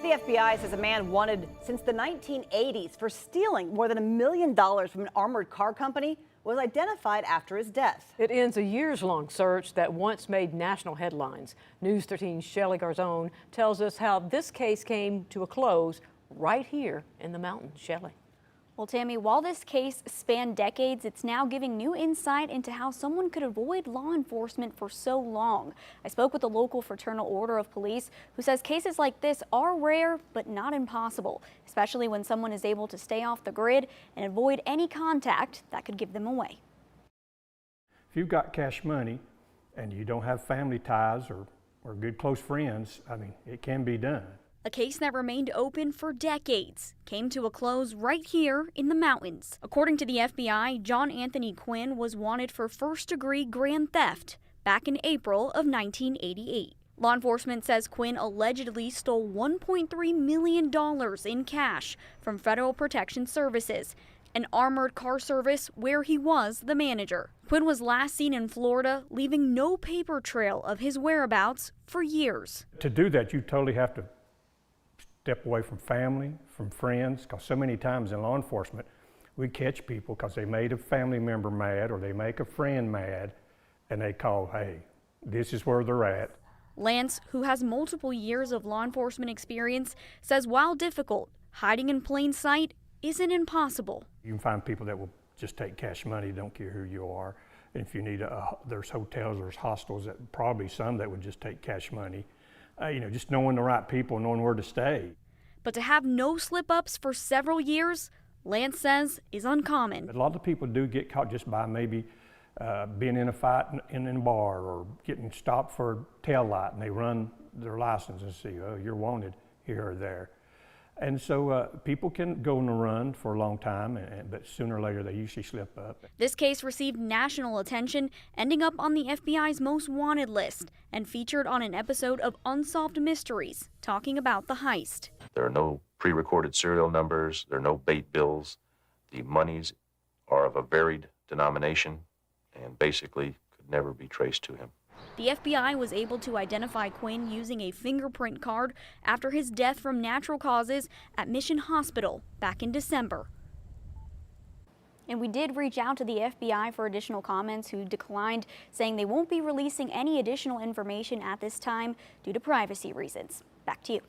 The FBI says a man wanted since the 1980s for stealing more than $1 million from an armored car company was identified after his death. It ends a years-long search that once made national headlines. News 13's Shelley Garzone tells us how this case came to a close right here in the mountains. Shelley. Well, Tammy, while this case spanned decades, it's now giving new insight into how someone could avoid law enforcement for so long. I spoke with the local Fraternal Order of Police, who says cases like this are rare but not impossible, especially when someone is able to stay off the grid and avoid any contact that could give them away. If you've got cash money and you don't have family ties or good close friends, I mean, it can be done. A case that remained open for decades came to a close right here in the mountains. According to the FBI, John Anthony Quinn was wanted for first-degree grand theft back in April of 1988. Law enforcement says Quinn allegedly stole $1.3 million in cash from Federal Protection Services, an armored car service where he was the manager. Quinn was last seen in Florida, leaving no paper trail of his whereabouts for years. To do that, you totally have to step away from family, from friends, because so many times in law enforcement, we catch people because they made a family member mad or they make a friend mad, and they call, hey, this is where they're at. Lance, who has multiple years of law enforcement experience, says while difficult, hiding in plain sight isn't impossible. You can find people that will just take cash money, don't care who you are. And if you need there's hotels, there's hostels, that probably some that would just take cash money. Just knowing the right people, knowing where to stay. But to have no slip-ups for several years, Lance says, is uncommon. A lot of people do get caught just by maybe being in a fight in a bar or getting stopped for a tail light, and they run their license and see, oh, you're wanted here or there. And so people can go on a run for a long time, but sooner or later they usually slip up. This case received national attention, ending up on the FBI's most wanted list and featured on an episode of Unsolved Mysteries, talking about the heist. There are no pre-recorded serial numbers, there are no bait bills. The monies are of a varied denomination and basically could never be traced to him. The FBI was able to identify Quinn using a fingerprint card after his death from natural causes at Mission Hospital back in December. And we did reach out to the FBI for additional comments, who declined, saying they won't be releasing any additional information at this time due to privacy reasons. Back to you.